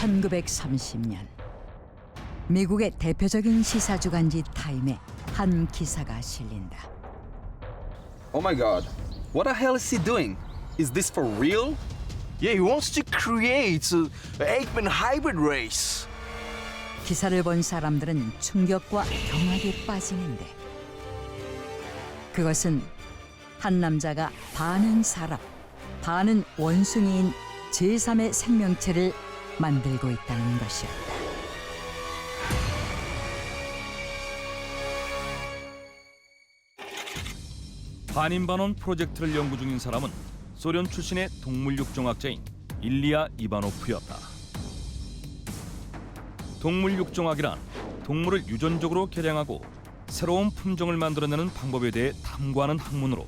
1930년 미국의 대표적인 시사주간지 타임에 한 기사가 실린다. Oh my god. What the hell is he doing? Is this for real? Yeah, he wants to create an Aikman hybrid race. 기사를 본 사람들은 충격과 경악에 빠지는데 그것은 한 남자가 반은 사람, 반은 원숭이인 제3의 생명체를 만들고 있다는 것이었다. 반인반원 프로젝트를 연구 중인 사람은 소련 출신의 동물육종학자인 일리아 이바노프였다. 동물육종학이란 동물을 유전적으로 개량하고 새로운 품종을 만들어내는 방법에 대해 탐구하는 학문으로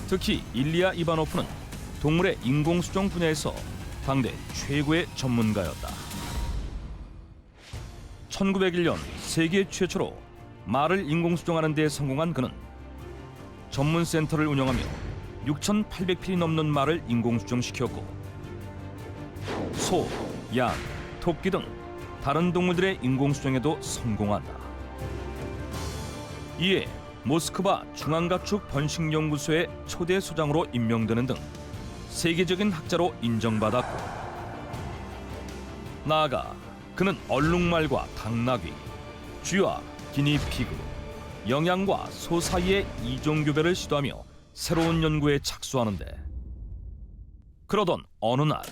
특히 일리아 이바노프는 동물의 인공수종 분야에서 당대 최고의 전문가였다. 1901년 세계 최초로 말을 인공수정하는 데 성공한 그는 전문센터를 운영하며 6,800필이 넘는 말을 인공수정시켰고 소, 양, 토끼 등 다른 동물들의 인공수정에도 성공한다. 이에 모스크바 중앙가축 번식연구소의 초대 소장으로 임명되는 등 세계적인 학자로 인정받았고 나아가 그는 얼룩말과 당나귀, 쥐와 기니피그, 영양과 소 사이의 이종교배를 시도하며 새로운 연구에 착수하는데 그러던 어느 날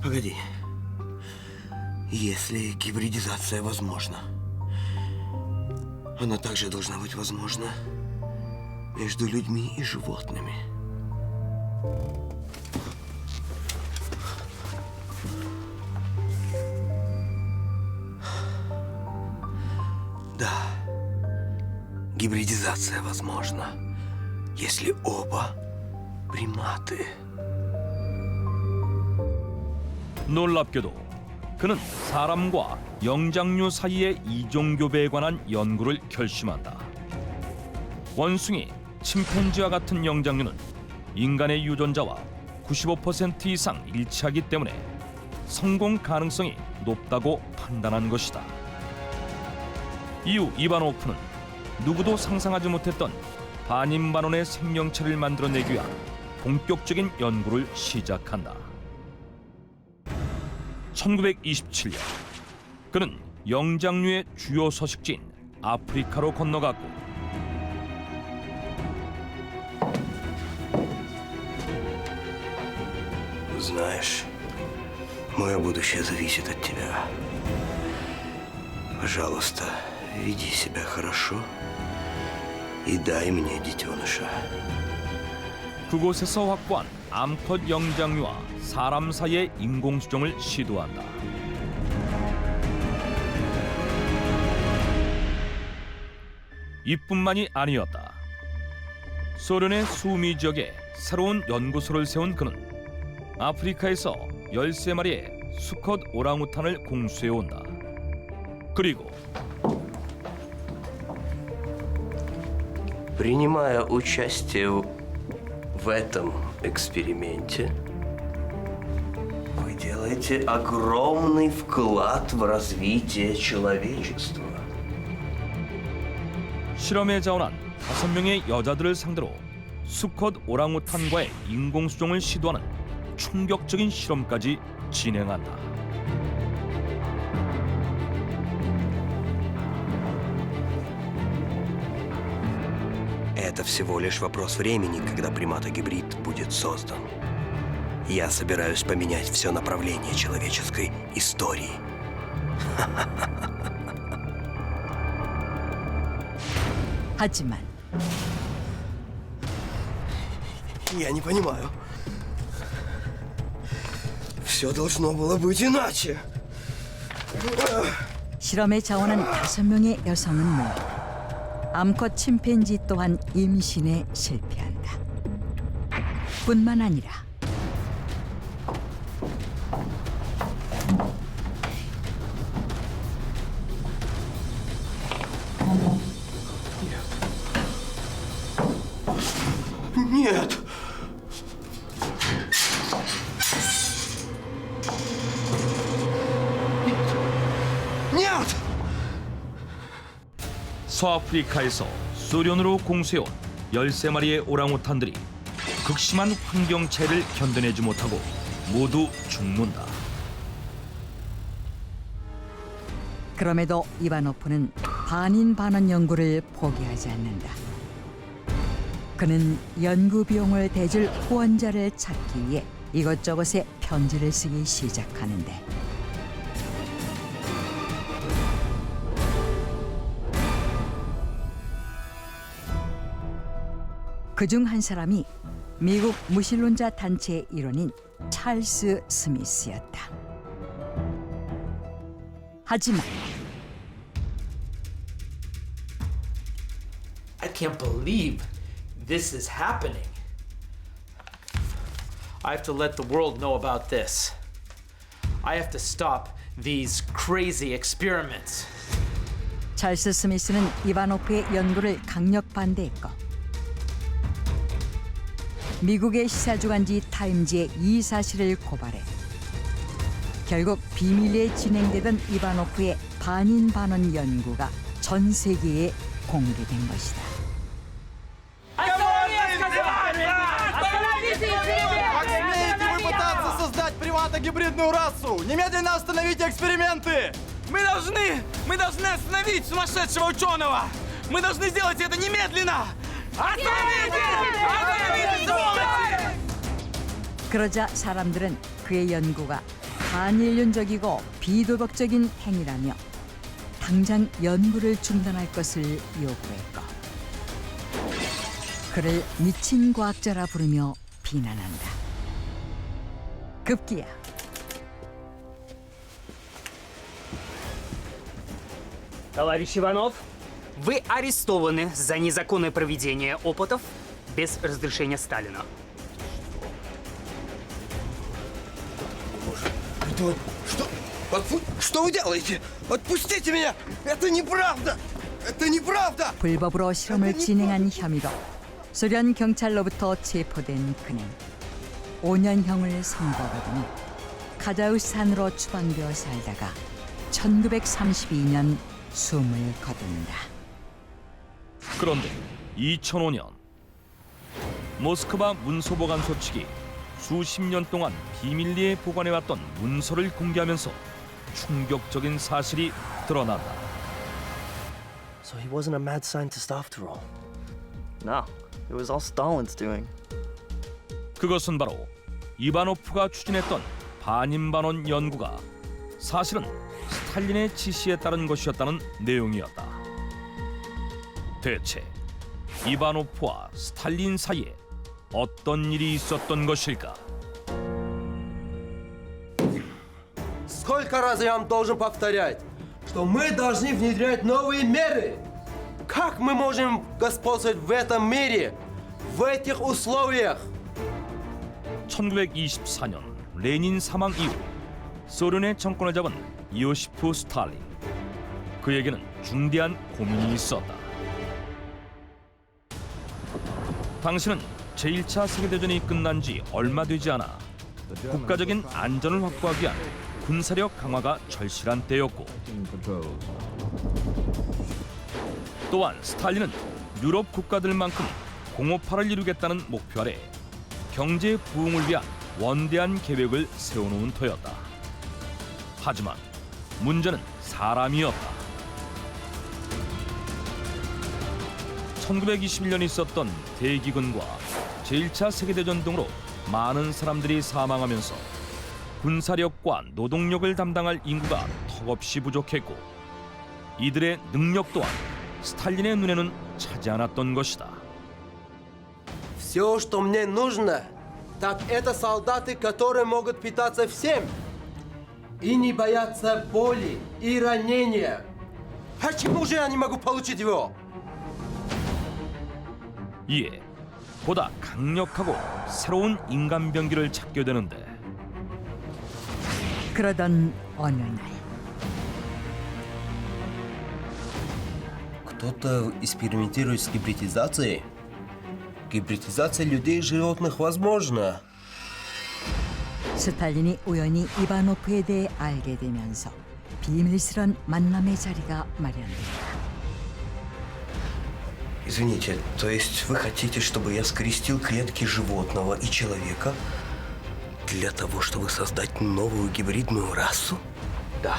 Погоди. Если гибридизация возможна, она также должна быть возможна между людьми и животными. Да, гибридизация возможна, если оба приматы. 놀랍게도 그는 사람과 영장류 사이의 이종교배에 관한 연구를 결심한다. 원숭이, 침팬지와 같은 영장류는 인간의 유전자와 95% 이상 일치하기 때문에 성공 가능성이 높다고 판단한 것이다. 이후 이바노프는 누구도 상상하지 못했던 반인반원의 생명체를 만들어내기 위한 본격적인 연구를 시작한다. 1927년 그는 영장류의 주요 서식지인 아프리카로 건너갔고 Знаешь, мое будущее зависит от тебя. Пожалуйста, веди себя хорошо и дай мне детеныша. 그곳에서 확보한 암컷 영장류와 사람 사이의 인공수정을 시도한다. 이뿐만이 아니었다. 소련의 수미 지역에 새로운 연구소를 세운 그는 아프리카에서 13마리의 수컷 오랑우탄을 공수해온다. 그리고 Принимая участие в этом эксперименте, вы делаете огромный вклад в развитие человечества. 실험에 자원한 5명의 여자들을 상대로 수컷 오랑우탄과의 인공수정을 시도하는 충격적인 실험까지 진행한다. Это всего лишь вопрос времени, когда примата-гибрид будет создан. Я собираюсь поменять все направление человеческой истории. 하지만 Я не понимаю. Все должно было быть иначе. 실험에 자원한 5명의 여성은 모두 암컷 침팬지 또한 임신에 실패한다. 뿐만 아니라 Нет! Нет! 서아프리카에서 소련으로 공수해온 13마리의 오랑우탄들이 극심한 환경 차이를 견뎌내지 못하고 모두 죽는다. 그럼에도 이바노프는 반인반원 연구를 포기하지 않는다. 그는 연구 비용을 대줄 후원자를 찾기 위해 이것저것에 편지를 쓰기 시작하는데 그중 한 사람이 미국 무신론자 단체의 일원인 찰스 스미스였다. 하지만 I can't believe this is happening. I have to let the world know about this. I have to stop these crazy experiments. 찰스 스미스는 이바노프의 연구를 강력 반대했고 미국의 시사주간지 타임지에 이 사실을 고발해 결국 비밀리에 진행되던 이바노프의 반인반원 연구가 전 세계에 공개된 것이다. Как смеете вы пытаться создать приматогибридную расу? Немедленно остановите эксперименты! Мы должны остановить сумасшедшего ученого! Мы должны сделать это немедленно! Остановите! Остановите, сволочи! 그러자 사람들은 그의 연구가 반인륜적이고 비도덕적인 행위라며 당장 연구를 중단할 것을 요구했고 그를 미친 과학자라 부르며 비난한다. 급기야 Товарищ Иванов, вы арестованы за незаконное проведение опытов без разрешения Сталина. Что вы делаете? Отпустите меня! Это неправда! Это неправда! 불법으로 실험을 진행한 혐의로 소련 경찰로부터 체포된 그는 5년형을 선고받으니 카자흐스탄으로 추방되어 살다가 1932년 숨을 거둔다. 그런데 2005년 모스크바 문서보관소 측이 수십 년 동안 비밀리에 보관해왔던 문서를 공개하면서 충격적인 사실이 드러난다. So he wasn't a mad scientist after all. No, it was all Stalin's doing. 그것은 바로 이바노프가 추진했던 반인반원 연구가 사실은 스탈린의 지시에 따른 것이었다는 내용이었다. 대체 이바노프와 스탈린 사이에 어떤 일이 있었던 것일까? Сколько раз я вам должен повторять, что мы должны внедрять новые меры? Как мы можем господствовать в этом мире, в этих условиях? 1924년 레닌 사망 이후 소련의 정권을 잡은 이오시프 스탈린. 그에게는 중대한 고민이 있었다. 당시는 제1차 세계대전이 끝난 지 얼마 되지 않아 국가적인 안전을 확보하기 위한 군사력 강화가 절실한 때였고 또한 스탈린은 유럽 국가들만큼 공업화를 이루겠다는 목표 아래 경제 부흥을 위한 원대한 계획을 세워놓은 터였다. 하지만 문제는 사람이었다. 1921년 있었던 대기근과 제1차 세계대전 등으로 많은 사람들이 사망하면서 군사력과 노동력을 담당할 인구가 턱없이 부족했고 이들의 능력 또한 스탈린의 눈에는 차지 않았던 것이다. Все, что мне нужно, так это солдаты, которые могут питаться всем и не боятся боли и ранения. Почему же я не могу получить его? 이에 보다 강력하고 새로운 인간병기를 찾게 되는데 그러던 어느 날 Кто-то экспериментирует с гибридизацией? Гибридизация людей и животных возможна. 스탈린이 우연히 이바노프에 대해 알게 되면서 비밀스런 만남의 자리가 마련된다. Извините, то есть вы хотите, чтобы я скрестил клетки животного и человека для того, чтобы создать новую гибридную расу? Да.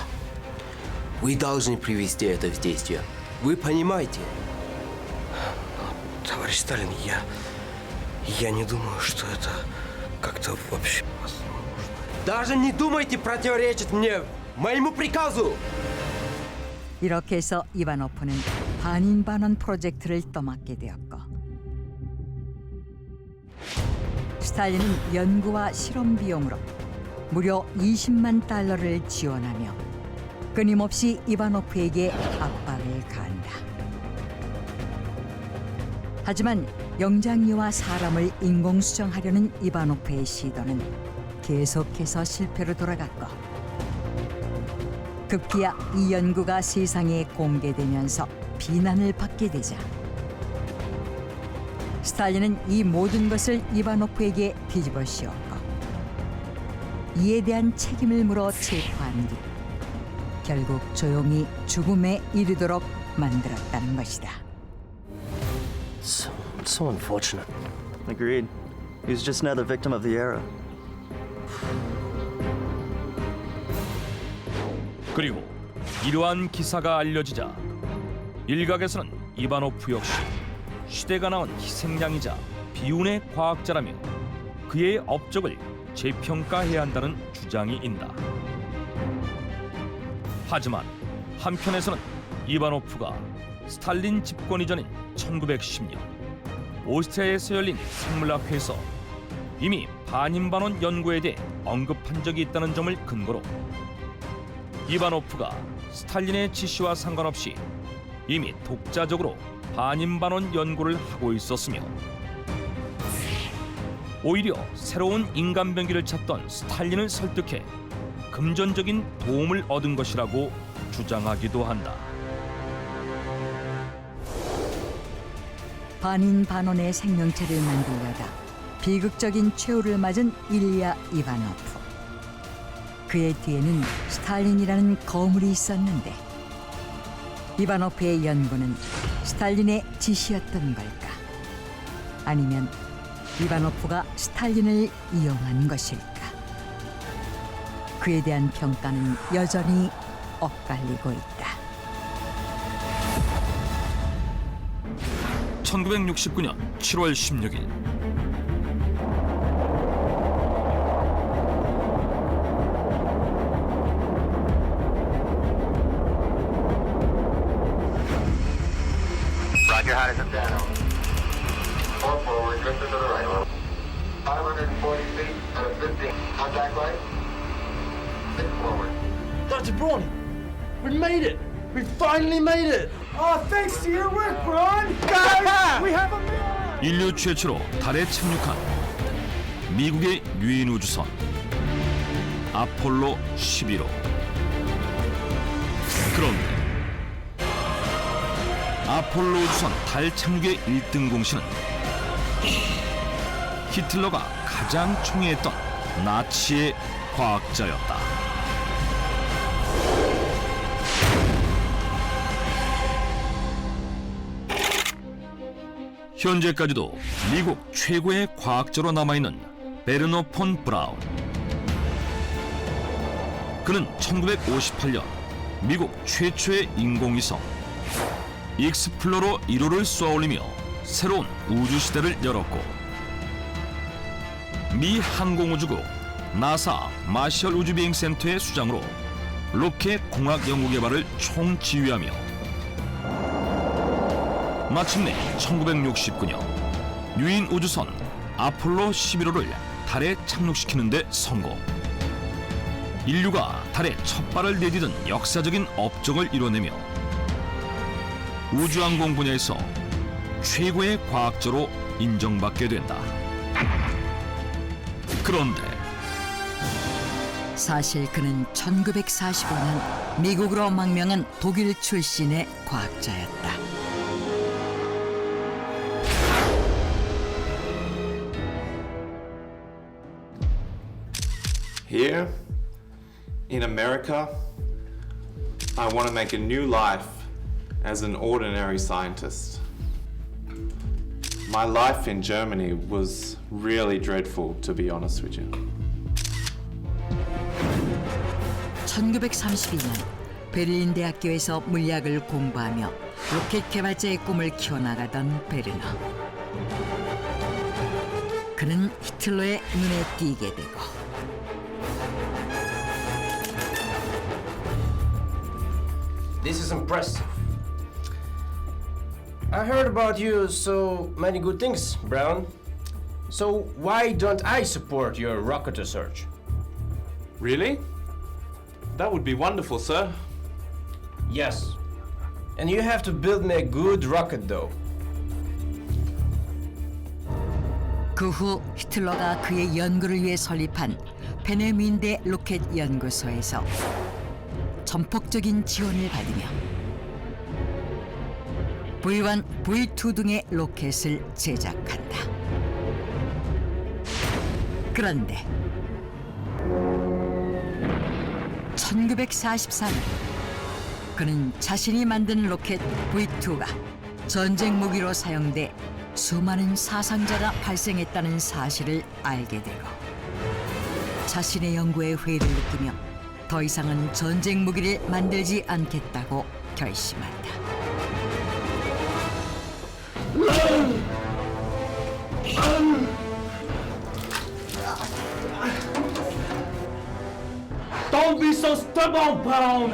Вы должны привести это в действие. Вы понимаете? Товарищ Сталин, я не думаю, что это как-то вообще возможно. Даже не думайте противоречить мне, моему приказу! 이렇게 해서 이바노프는 반인반원 프로젝트를 떠맡게 되었고 스탈린은 연구와 실험 비용으로 무려 20만 달러를 지원하며 끊임없이 이바노프에게 압박을 가한다. 하지만 영장류와 사람을 인공수정하려는 이바노프의 시도는 계속해서 실패로 돌아갔고 급기야 이 연구가 세상에 공개되면서 비난을 받게 되자 스탈린은 이 모든 것을 이바노프에게 뒤집어 씌웠고 이에 대한 책임을 물어 체포한 뒤 결국 조용히 죽음에 이르도록 만들었다는 것이다. So unfortunate. Agreed. He was just another victim of the era. 그리고 이러한 기사가 알려지자 일각에서는 이바노프 역시 시대가 낳은 희생양이자 비운의 과학자라며 그의 업적을 재평가해야 한다는 주장이 있다. 하지만 한편에서는 이바노프가 스탈린 집권 이전인 1910년 오스트리아에서 열린 생물학회에서 이미 반인반원 연구에 대해 언급한 적이 있다는 점을 근거로 이바노프가 스탈린의 지시와 상관없이 이미 독자적으로 반인반원 연구를 하고 있었으며 오히려 새로운 인간병기를 찾던 스탈린을 설득해 금전적인 도움을 얻은 것이라고 주장하기도 한다. 반인반원의 생명체를 만들려다 비극적인 최후를 맞은 일리아 이바노프. 그의 뒤에는 스탈린이라는 거물이 있었는데 이바노프의 연구는 스탈린의 지시였던 걸까? 아니면 이바노프가 스탈린을 이용한 것일까? 그에 대한 평가는 여전히 엇갈리고 있다. 1969년 7월 16일 Roger, how does it sound? 4 forward, drift to the right. 540 feet, 15. Contact light. 6 forward. Dr. Brony, we made it. We finally made it. Oh, thanks to your work, Braun. Guys, we have a mirror. 인류 최초로 달에 착륙한 미국의 유인 우주선 아폴로 11호. 그런데 아폴로 우주선 달 착륙의 1등 공신은 히틀러가 가장 총애했던 나치의 과학자였다. 현재까지도 미국 최고의 과학자로 남아있는 베르너 폰 브라운. 그는 1958년 미국 최초의 인공위성 익스플로러 1호를 쏘아올리며 새로운 우주시대를 열었고 미 항공우주국 나사 마셜 우주비행센터의 수장으로 로켓 공학 연구 개발을 총지휘하며 마침내 1969년 유인 우주선 아폴로 11호를 달에 착륙시키는 데 성공. 인류가 달에 첫 발을 내디딘 역사적인 업적을 이뤄내며 우주항공 분야에서 최고의 과학자로 인정받게 된다. 그런데 사실 그는 1945년 미국으로 망명한 독일 출신의 과학자였다. Here, in America, I want to make a new life as an ordinary scientist. My life in Germany was really dreadful, to be honest with you. 1932년 베를린 대학교에서 물리학을 공부하며 로켓 개발자의 꿈을 키워나가던 베르너. 그는 히틀러의 눈에 띄게 되고 This is impressive. I heard about you so many good things, Brown. So why don't I support your rocket research? Really? That would be wonderful, sir. Yes. And you have to build me a good rocket, though. 그 후 히틀러가 그의 연구를 위해 설립한 페네민대 로켓 연구소에서 전폭적인 지원을 받으며 V1, V2 등의 로켓을 제작한다. 그런데 1944년 그는 자신이 만든 로켓 V2가 전쟁 무기로 사용돼 수많은 사상자가 발생했다는 사실을 알게 되고 자신의 연구에 회의를 느끼며 더 이상은 전쟁 무기를 만들지 않겠다고 결심한다. Don't be so stubborn, Brown.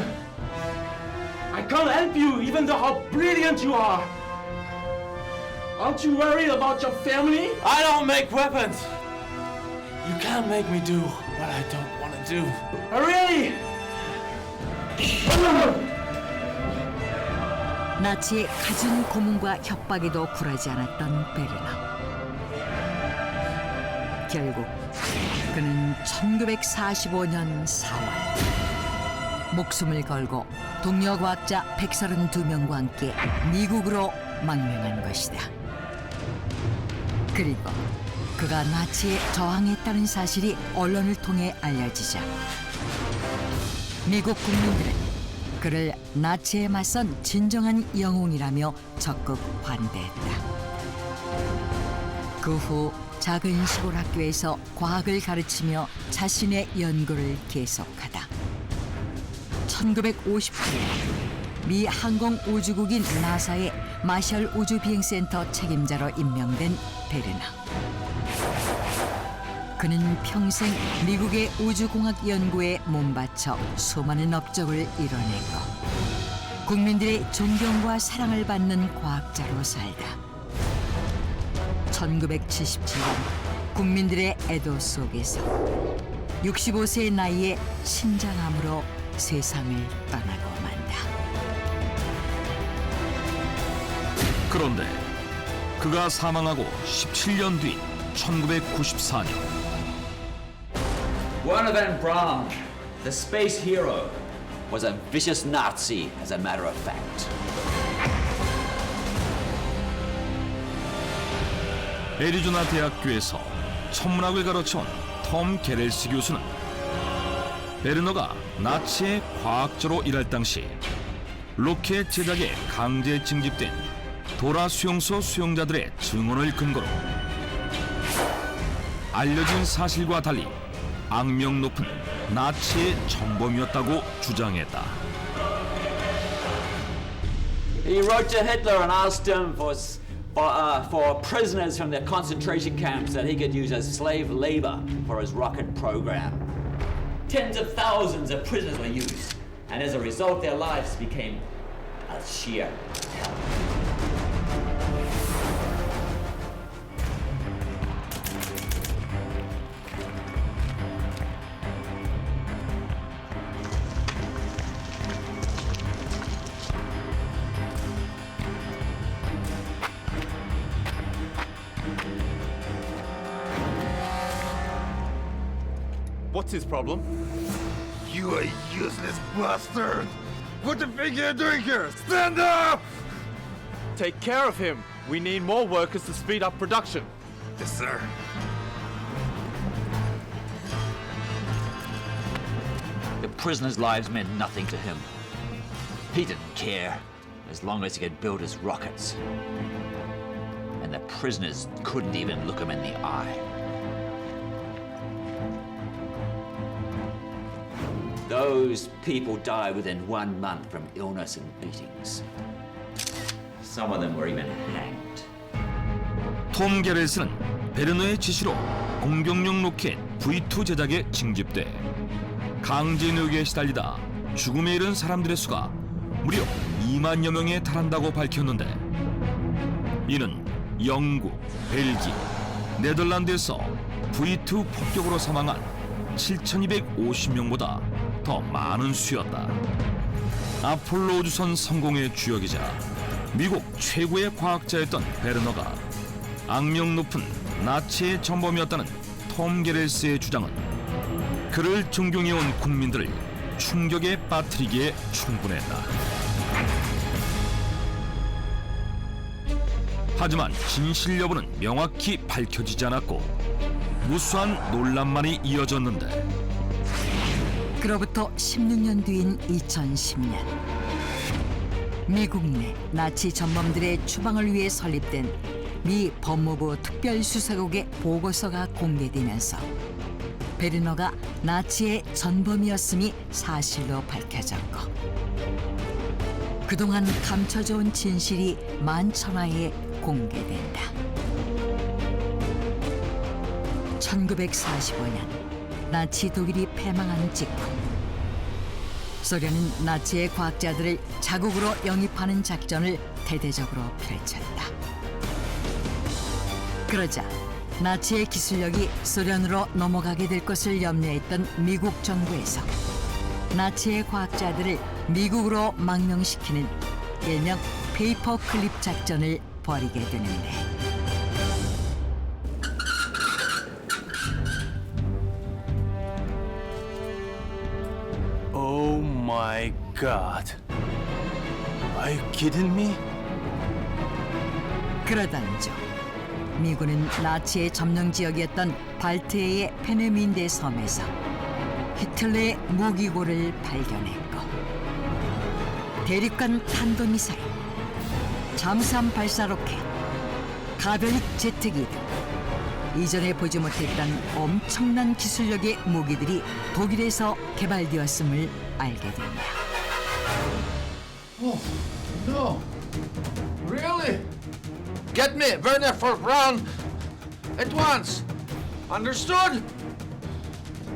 I can't help you, even though how brilliant you are. Aren't you worried about your family? I don't make weapons. You can't make me do what I don't want to do. Really? 나치의 갖은 고문과 협박에도 굴하지 않았던 베르너. 결국 그는 1945년 4월 목숨을 걸고 동료 과학자 132명과 함께 미국으로 망명한 것이다. 그리고 그가 나치에 저항했다는 사실이 언론을 통해 알려지자 미국 국민들은 그를 나치에 맞선 진정한 영웅이라며 적극 환대했다. 그 후 작은 시골 학교에서 과학을 가르치며 자신의 연구를 계속하다 1958년 미 항공우주국인 나사의 마셜 우주비행센터 책임자로 임명된 베르너. 그는 평생 미국의 우주공학 연구에 몸바쳐 수많은 업적을 이뤄내고 국민들의 존경과 사랑을 받는 과학자로 살다 1977년 국민들의 애도 속에서 65세의 나이에 신장암으로 세상을 떠나고 만다. 그런데 그가 사망하고 17년 뒤인 1994년 Werner von Braun, the space hero, was a vicious Nazi, as a matter of fact. 애리조나 대학교에서 천문학을 가르쳐온 톰 게렐시 교수는 베르너가 나치의 과학자로 일할 당시 로켓 제작에 강제 징집된 도라 수용소 수용자들의 증언을 근거로 알려진 사실과 달리 악명 높은 나치의 정범이었다고 주장했다. He wrote to Hitler and asked him for prisoners from the concentration camps that he could use as slave labor for his rocket program. Tens of thousands of prisoners were used, and as a result, their lives became a sheer hell. What's his problem? You a useless bastard! What the fuck are you doing here? Stand up! Take care of him. We need more workers to speed up production. Yes, sir. prisoners' lives meant nothing to him. He didn't care as long as he could build his rockets. And the prisoners couldn't even look him in the eye. Those people died within 1 month from illness and beatings. Some of them were even hanged. 톰 게렐스는 베르너의 지시로 공격용 로켓 V2 제작에 징집돼 강제노역에 시달리다 죽음에 이른 사람들의 수가 무려 2만여 명에 달한다고 밝혔는데, 이는 영국, 벨기에, 네덜란드에서 V2 폭격으로 사망한 7,250명보다 더 많은 수였다. 아폴로 우주선 성공의 주역이자 미국 최고의 과학자였던 베르너가 악명 높은 나치의 전범이었다는 톰 게렐스의 주장은 그를 존경해온 국민들을 충격에 빠뜨리기에 충분했다. 하지만 진실 여부는 명확히 밝혀지지 않았고 무수한 논란만이 이어졌는데, 그로부터 16년 뒤인 2010년, 미국 내 나치 전범들의 추방을 위해 설립된 미 법무부 특별수사국의 보고서가 공개되면서 베르너가 나치의 전범이었음이 사실로 밝혀졌고, 그동안 감춰져 온 진실이 만천하에 공개된다. 1945년 나치 독일이 패망한 직후, 소련은 나치의 과학자들을 자국으로 영입하는 작전을 대대적으로 펼쳤다. 그러자 나치의 기술력이 소련으로 넘어가게 될 것을 염려했던 미국 정부에서 나치의 과학자들을 미국으로 망명시키는 일명 페이퍼 클립 작전을 벌이게 되는데, Oh my god. Are you kidding me? 그러던 중 미군은 나치의 점령 지역이었던 발트해의 페네민데 섬에서 히틀러의 무기고를 발견했고, 대륙간 탄도미사일, 잠수함 발사 로켓, 가변익 제트기 등 이전에 보지 못했던 엄청난 기술력의 무기들이 독일에서 개발되었음을 알게 된다. Oh, no. Really? Get me Werner von Braun at once. Understood?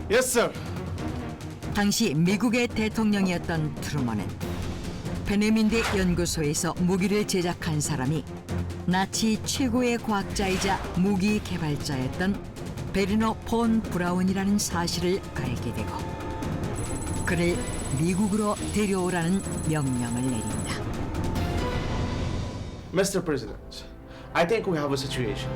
Yes, sir. 당시 미국의 대통령이었던 트루먼은 페네민데 연구소에서 무기를 제작한 사람이 나치 최고의 과학자이자 무기 개발자였던 베르너 폰 브라운이라는 사실을 알게 되고, 그를 미국으로 데려오라는 명령을 내린다. Mr. President, I think we have a situation.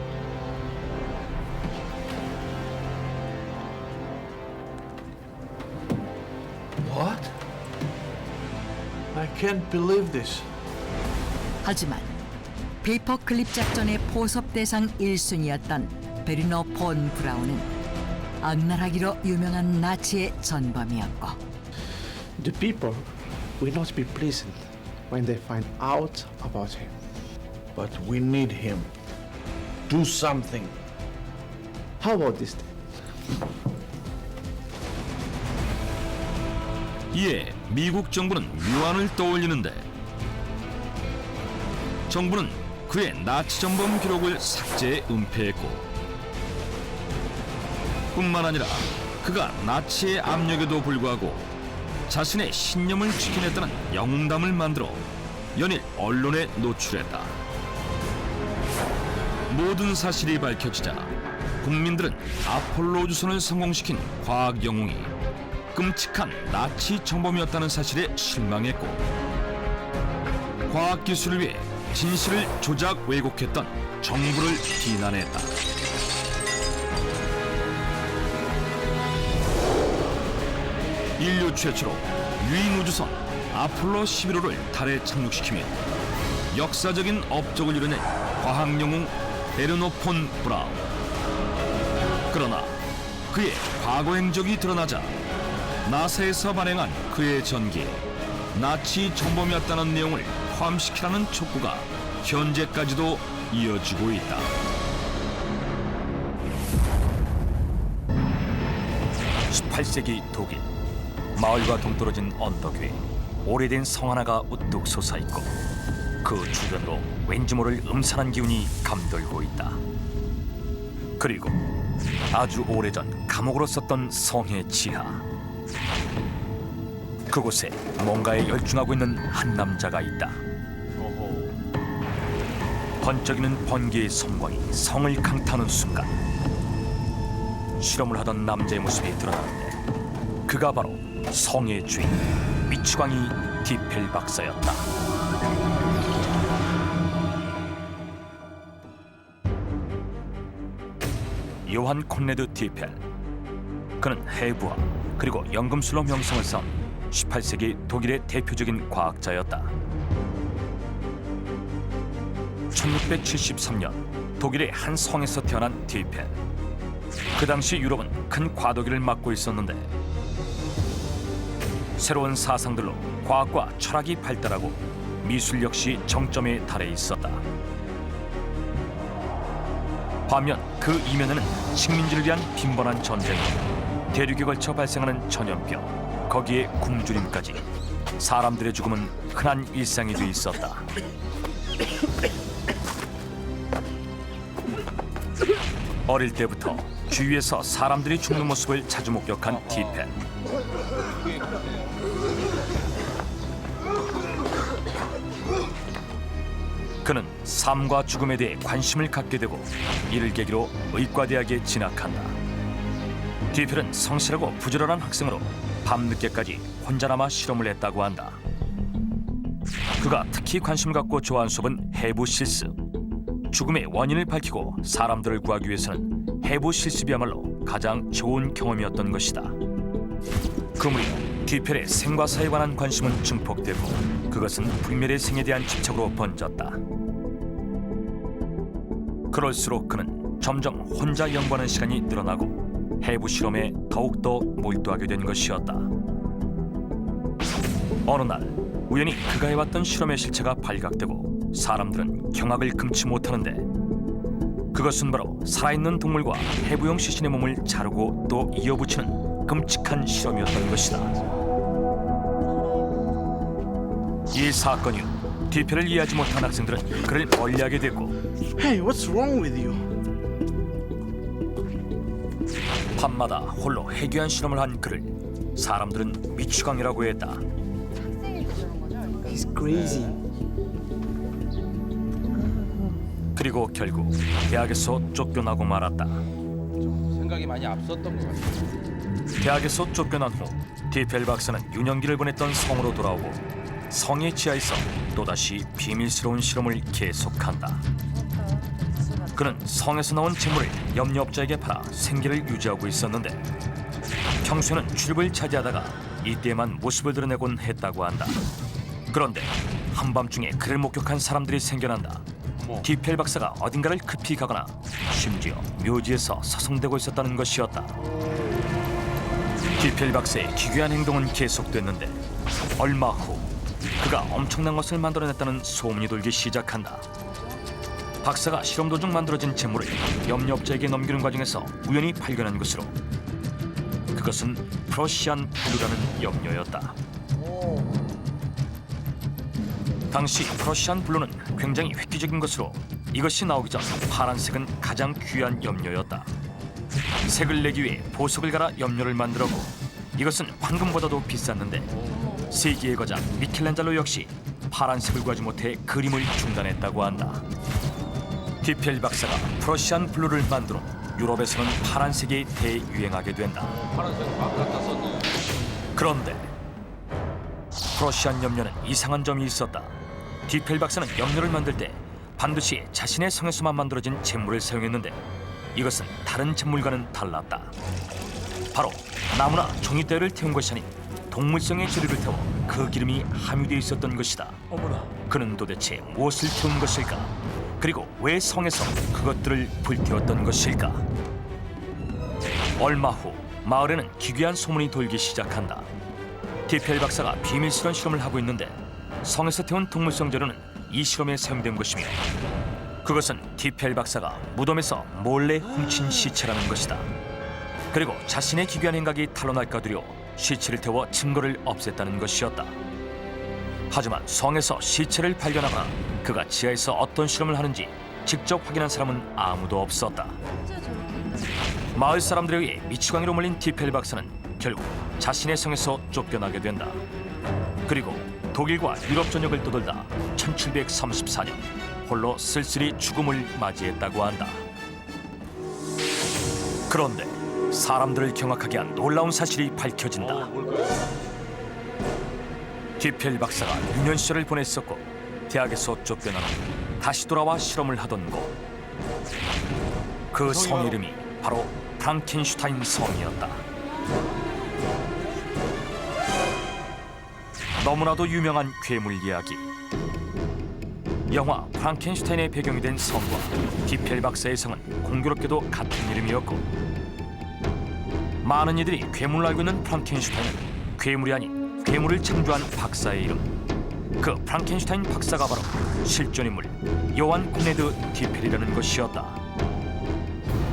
What? I can't believe this. 하지만 페이퍼 클립 작전의 포섭 대상 1순위였던 베르너 폰 브라운은 악랄하기로 유명한 나치의 전범이었고, The people will not be pleasant when they find out about him. But we need him. Do something. How about this? 이에 미국 정부는 묘안을 떠올리는데, 정부는 그의 나치 전범 기록을 삭제해 은폐했고, 뿐만 아니라 그가 나치의 압력에도 불구하고 자신의 신념을 지켜냈다는 영웅담을 만들어 연일 언론에 노출했다. 모든 사실이 밝혀지자 국민들은 아폴로 우주선을 성공시킨 과학 영웅이 끔찍한 나치 전범이었다는 사실에 실망했고, 과학기술을 위해 진실을 조작 왜곡했던 정부를 비난했다. 인류 최초로 유인 우주선 아폴로 11호를 달에 착륙시키며 역사적인 업적을 이뤄낸 과학 영웅 베르너 폰 브라운. 그러나 그의 과거 행적이 드러나자 나사에서 발행한 그의 전기에 나치 정범이었다는 내용을 포함시키라는 촉구가 현재까지도 이어지고 있다. 18세기 독일, 마을과 동떨어진 언덕 위에 오래된 성 하나가 우뚝 솟아있고 그 주변으로 왠지 모를 음산한 기운이 감돌고 있다. 그리고 아주 오래전 감옥으로 썼던 성의 지하, 그곳에 뭔가에 열중하고 있는 한 남자가 있다. 번쩍이는 번개의 섬광이 성을 강타하는 순간 실험을 하던 남자의 모습이 드러나는데 그가 바로 성의 주인 미추광이 디펠 박사였다. 요한 콘레드 디펠. 그는 해부학 그리고 연금술로 명성을 쌓은 18세기 독일의 대표적인 과학자였다. 1673년 독일의 한 성에서 태어난 디펠. 그 당시 유럽은 큰 과도기를 맞고 있었는데 새로운 사상들로 과학과 철학이 발달하고 미술 역시 정점에 달해 있었다. 반면 그 이면에는 식민지를 위한 빈번한 전쟁과 대륙에 걸쳐 발생하는 전염병, 거기에 굶주림까지 사람들의 죽음은 흔한 일상이 돼 있었다. 어릴 때부터 주위에서 사람들이 죽는 모습을 자주 목격한 디펠. 그는 삶과 죽음에 대해 관심을 갖게 되고 이를 계기로 의과대학에 진학한다. 디펠은 성실하고 부지런한 학생으로 밤늦게까지 혼자 남아 실험을 했다고 한다. 그가 특히 관심 갖고 좋아하는 수업은 해부 실습. 죽음의 원인을 밝히고 사람들을 구하기 위해서는 해부 실습이야말로 가장 좋은 경험이었던 것이다. 그 무렵 디펠의 생과 사에 관한 관심은 증폭되고 그것은 불멸의 생에 대한 집착으로 번졌다. 그럴수록 그는 점점 혼자 연구하는 시간이 늘어나고 해부 실험에 더욱더 몰두하게 된 것이었다. 어느 날 우연히 그가 해왔던 실험의 실체가 발각되고 사람들은 경악을 금치 못하는데 그것은 바로 살아있는 동물과 해부용 시신의 몸을 자르고 또 이어붙이는 끔찍한 실험이었던 것이다. 이 사건 이후 디펠을 이해하지 못한 학생들은 그를 멀리하게 됐고 Hey, what's wrong with you? 밤마다 홀로 해괴한 실험을 한 그를 사람들은 미추광이라고 했다. He's crazy. 그리고 결국 대학에서 쫓겨나고 말았다. 생각이 많이 앞섰던 것 같아요. 대학에서 쫓겨난 후 디펠 박사는 유년기를 보냈던 성으로 돌아오고 성의 지하에서 또다시 비밀스러운 실험을 계속한다. 그는 성에서 나온 재물을 염려업자에게 팔아 생계를 유지하고 있었는데 평소에는 출입을 자제하다가 이때만 모습을 드러내곤 했다고 한다. 그런데 한밤중에 그를 목격한 사람들이 생겨난다. 디펠 박사가 어딘가를 급히 가거나 심지어 묘지에서 서성대고 있었다는 것이었다. 디펠 박사의 기괴한 행동은 계속됐는데 얼마 후 그가 엄청난 것을 만들어냈다는 소문이 돌기 시작한다. 박사가 실험 도중 만들어진 재물을 염려업자에게 넘기는 과정에서 우연히 발견한 것으로 그것은 프러시안 블루라는 염료였다. 당시 프러시안 블루는 굉장히 획기적인 것으로 이것이 나오기 전 파란색은 가장 귀한 염료였다. 색을 내기 위해 보석을 갈아 염료를 만들었고 이것은 황금보다도 비쌌는데 세기의 거장 미켈란젤로 역시 파란색을 구하지 못해 그림을 중단했다고 한다. 디펠 박사가 프러시안 블루를 만들어 유럽에서는 파란색이 대유행하게 된다. 그런데 프러시안 염료는 이상한 점이 있었다. 디펠 박사는 염료를 만들 때 반드시 자신의 성에서만 만들어진 잿물을 사용했는데 이것은 다른 잿물과는 달랐다. 바로 나무나 종이 따위를 태운 것이 아닌 동물성의 재료를 태워 그 기름이 함유되어 있었던 것이다. 어머나. 그는 도대체 무엇을 태운 것일까? 그리고 왜 성에서 그것들을 불태웠던 것일까? 얼마 후 마을에는 기괴한 소문이 돌기 시작한다. 디펠 박사가 비밀스러운 실험을 하고 있는데 성에서 태운 동물성 재료는 이 실험에 사용된 것이며 그것은 디펠 박사가 무덤에서 몰래 훔친 시체라는 것이다. 그리고 자신의 기괴한 행각이 탄로날까 두려워 시체를 태워 증거를 없앴다는 것이었다. 하지만 성에서 시체를 발견하거나 그가 지하에서 어떤 실험을 하는지 직접 확인한 사람은 아무도 없었다. 마을 사람들에 의해 미치광이로 몰린 디펠 박사는 결국 자신의 성에서 쫓겨나게 된다. 그리고 독일과 유럽 전역을 떠돌다 1734년 홀로 쓸쓸히 죽음을 맞이했다고 한다. 그런데 사람들을 경악하게 한 놀라운 사실이 밝혀진다. 디펠 박사가 유년 시절을 보냈었고 대학에서 쫓겨난 후 다시 돌아와 실험을 하던 곳. 그 성 이름이 바로 프랑켄슈타인 성이었다. 너무나도 유명한 괴물 이야기. 영화 프랑켄슈타인의 배경이 된 성과 디펠 박사의 성은 공교롭게도 같은 이름이었고 많은 이들이 괴물로 알고 있는 프랑켄슈타인은 괴물이 아닌 괴물을 창조한 박사의 이름. 그 프랑켄슈타인 박사가 바로 실존 인물 요한 코네드 디펠이라는 것이었다.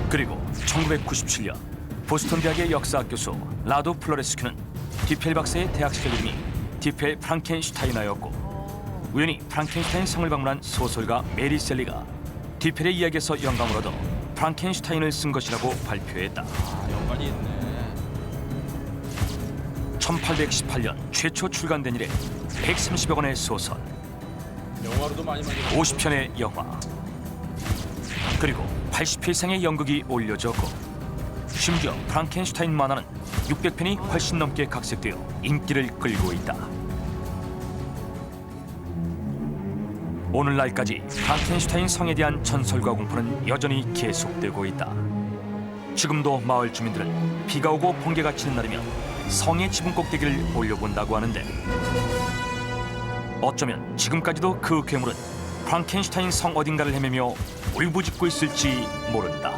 그리고 1997년 보스턴 대학의 역사학 교수 라도 플로레스큐는 디펠 박사의 대학 시절 이름이 디펠 프랑켄슈타이너였고 우연히 프랑켄슈타인 성을 방문한 소설가 메리 셀리가 디펠의 이야기에서 영감을 얻어 프랑켄슈타인을 쓴 것이라고 발표했다. 연관이 있네. 1818년 최초 출간된 이래 130여 권의 소설, 영화로도 많이 50편의 영화, 그리고 80회 이상의 연극이 올려졌고 심지어 프랑켄슈타인 만화는 600편이 훨씬 넘게 각색되어 인기를 끌고 있다. 오늘날까지 프랑켄슈타인 성에 대한 전설과 공포는 여전히 계속되고 있다. 지금도 마을 주민들은 비가 오고 번개가 치는 날이면 성의 지붕 꼭대기를 올려본다고 하는데 어쩌면 지금까지도 그 괴물은 프랑켄슈타인 성 어딘가를 헤매며 울부짖고 있을지 모른다.